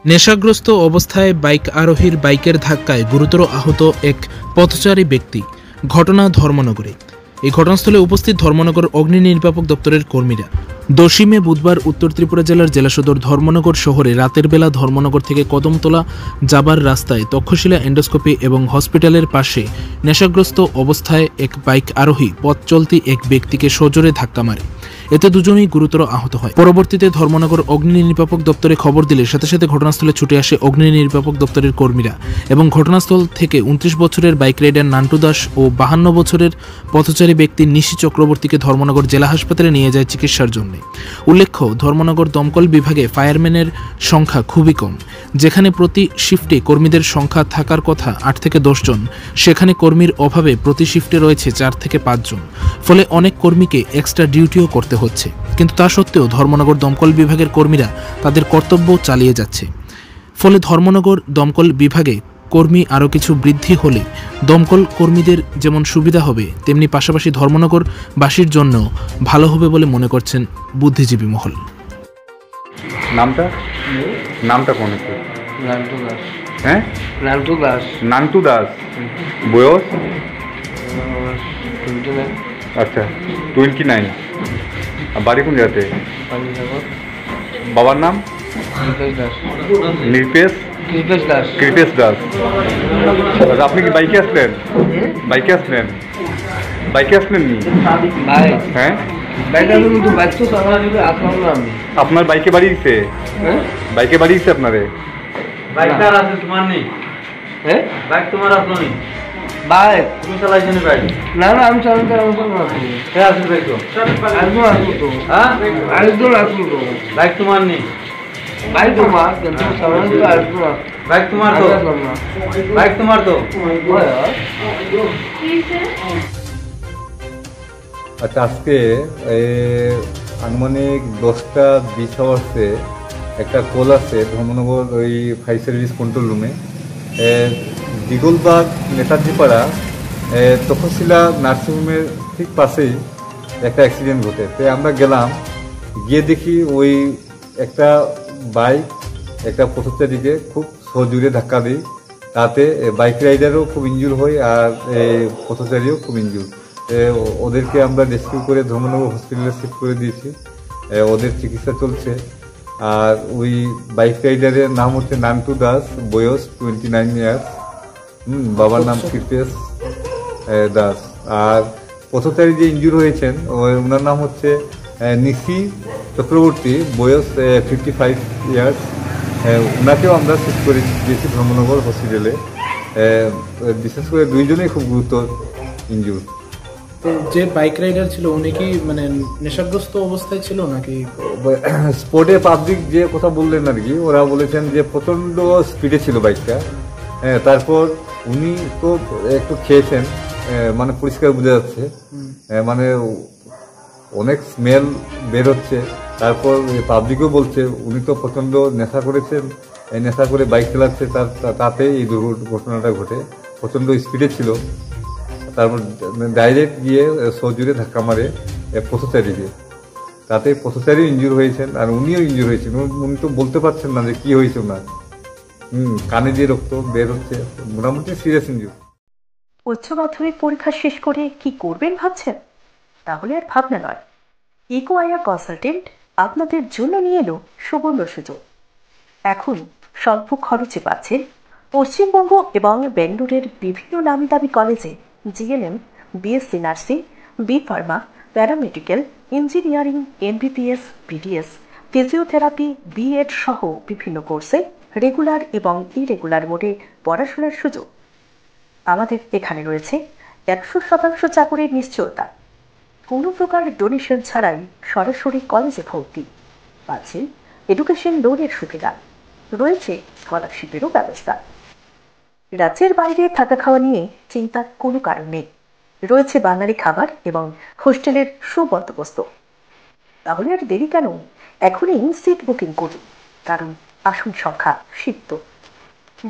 নেশাগ্রস্ত অবস্থায় বাইক আরোহীর বাইকের ধাক্কায় গুরুতর আহত এক পথচারী ব্যক্তি। ঘটনা ধর্মনগরে। এই ঘটনাস্থলে উপস্থিত ধর্মনগর অগ্নি নির্বাপক দপ্তরের কর্মীরা। 10 মে বুধবার উত্তর ত্রিপুরা জেলার জেলা সদর ধর্মনগর শহরে রাতের বেলা ধর্মনগর থেকে কদমতলা যাবার রাস্তায় তক্ষশিলা এন্ডোস্কোপি এবং হসপিটালের পাশে নেশাগ্রস্ত অবস্থায় এক বাইক আরোহী পথ চলতি এক ব্যক্তিকে সজোরে ধাক্কা মারে। এতে দুজনেই গুরুতর আহত হয়। পরবর্তীতে ধর্মনগর অগ্নি নির্বাপক দপ্তরে খবর দিলে সাথে সাথে ঘটনাস্থলে ছুটে আসে অগ্নি নির্বাপক দপ্তরের কর্মীরা এবং ঘটনাস্থল থেকে 29 বছরের বাইক রাইডার নান্টু দাস ও 52 বছরের পথচারী ব্যক্তি নিশি চক্রবর্তীকে ধর্মনগর জেলা হাসপাতালে নিয়ে যায় চিকিৎসার জন্য। উল্লেখ্য, ধর্মনগর দমকল বিভাগে ফায়ারম্যানের সংখ্যা খুবই কম। যেখানে প্রতি শিফটে কর্মীদের সংখ্যা থাকার কথা 8 থেকে 10 জন, সেখানে কর্মীর অভাবে প্রতি শিফটে রয়েছে 4 থেকে 5 জন। ফলে অনেক কর্মীকে এক্সট্রা ডিউটিও করতে হচ্ছে। কিন্তু তা সত্ত্বেও ধর্মনগর দমকল বিভাগের কর্মীরা তাদের কর্তব্য চালিয়ে যাচ্ছে। ফলে ধর্মনগর দমকল বিভাগে কর্মী আরও কিছু বৃদ্ধি হলে দমকল কর্মীদের যেমন সুবিধা হবে, তেমনি পাশাপাশি ধর্মনগরবাসীর জন্য ভালো হবে বলে মনে করছেন বুদ্ধিজীবী মহল। নামটা কোন? নান্টু দাস। হ্যাঁ, নান্টু দাস। নান্টু দাস। বয়স? 29। আচ্ছা, 29। বাড়ি কোন জায়গাতে? পানিসাগর। বাবার নাম? কৃপেশ দাস। নিরপেশ? কৃপেশ দাস। কৃপেশ দাস। আপনি কি বাইকে আসলেন? বাইকে আসলেন? বাইকে আসলেন নি? বাইক? হ্যাঁ, বাইক আসলে কিন্তু বাইক তো চালানো দিলে আসলাম না আমি। আপনার বাইকে বাড়ি দিছে? হ্যাঁ, বাইকে বাড়ি দিছে আপনারে? বাইকটা আছে তোমার নেই? হ্যাঁ, বাইক তোমার আসলো নি? বাইক তুমি চালাইছো নি বাইক? না না, আমি চালাতে আসবো না। কে আসলো বাইক? আসবো তো। হ্যাঁ, আসবো তো। বাইক তোমার নেই? বাইক তোমার, কিন্তু চালানো দিলে আসবো না। বাইক তোমার তো? আসলাম না। বাইক তোমার তো? আচ্ছা, আজকে আনুমানিক 10টা 20 আওয়ার্সে একটা কল আছে ধর্মনগর ওই ফায়ার সার্ভিস কন্ট্রোল রুমে। দিগলবাগ নেতাজিপাড়া তক্ষশিলা নার্সিংহোমের ঠিক পাশেই একটা অ্যাক্সিডেন্ট ঘটে। তাই আমরা গেলাম, গিয়ে দেখি ওই একটা বাইক একটা পথচারীকে খুব সজোরে ধাক্কা দেয়। তাতে বাইক রাইডারও খুব ইনজুর হয় আর পথচারীও খুব ইনজুর। ওদেরকে আমরা রেস্কিউ করে ধর্মনগর হসপিটালে শিফট করে দিয়েছি। ওদের চিকিৎসা চলছে। আর ওই বাইক রাইডারের নাম হচ্ছে নান্টু দাস, বয়স 29 ইয়ার্স। বাবার নাম কৃপেশ দাস। আর পথচারী যে ইনজুর হয়েছেন ওনার নাম হচ্ছে নিশি চক্রবর্তী, বয়স 55 ইয়ার্স। ওনাকেও আমরা শিফট করে দিয়েছি ধর্মনগর হসপিটালে। বিশেষ করে দুইজনেই খুব গুরুতর ইনজুর। তো যে বাইক রাইডার ছিল উনি কি মানে নেশাগ্রস্ত অবস্থায় ছিল নাকি? স্পোর্টে পাবলিক যে কথা বললেন আর কি, ওরা বলেছেন যে প্রচণ্ড স্পিডে ছিল বাইকটা। হ্যাঁ, তারপর উনি তো একটু খেয়েছেন, মানে পরিষ্কার বোঝা যাচ্ছে, মানে অনেক স্মেল বের হচ্ছে। তারপর পাবলিকও বলছে উনি তো প্রচণ্ড নেশা করেছেন, নেশা করে বাইক চালাচ্ছে, তাতে এই দুর্ঘটনাটা ঘটে। প্রচণ্ড স্পিডে ছিল। তারপর ডাইরেক্ট গিয়ে সজোরে ধাক্কা মারে পথচারীকে। তাতে পথচারীও ইনজুর হয়েছেন আর উনিও ইনজুর হয়েছেন। উনি তো বলতে পারছেন না যে কি হয়েছে ওনার। কানে দিয়ে রক্ত বের হচ্ছে, মোটামুটি সিরিয়াস ইনজুর। উচ্চ মাধ্যমিক পরীক্ষা শেষ করে কি করবেন ভাবছেন? তাহলে আর ভাবনা নয়, ইকো আইআর কনসালটেন্ট আপনাদের জন্য নিয়ে এলো সুবর্ণ সুযোগ। এখন স্বল্প খরচে পাচ্ছেন পশ্চিমবঙ্গ এবং বেঙ্গালুরুর বিভিন্ন নামি দামি কলেজে GNM, BSc nursing, B pharma, paramedical, engineering, MBBS, BDS, physiotherapy, BEd সহ বিভিন্ন কোর্সে রেগুলার এবং ইরেগুলার মোডে পড়াশোনার সুযোগ। আমাদের এখানে রয়েছে 100% চাকরির নিশ্চয়তা, কোনো প্রকার ডোনেশন ছাড়াই সরাসরি কলেজে ভর্তি, পাচ্ছেন এডুকেশন লোনের সুবিধা, রয়েছে স্কলারশিপেরও ব্যবস্থা। রাজ্যের বাইরে থাকা খাওয়া নিয়ে চিন্তার কোনো কারণ নেই, রয়েছে বাঙালি খাবার এবং হোস্টেলের সুবন্দোবস্ত। তাহলে আর দেরি কেন? এখনই সিট বুকিং করুন, কারণ আসন সংখ্যা সীমিত।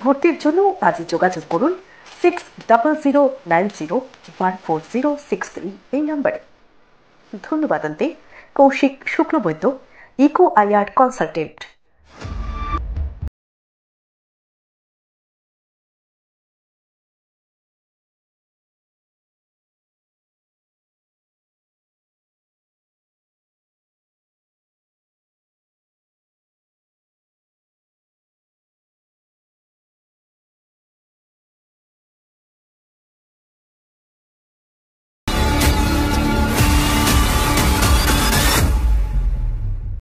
ভর্তির জন্য আজই যোগাযোগ করুন 60901406 এই নাম্বারে। ধন্যবাদ আনতে Kaushik Shuklabaidya, eco IR consultant.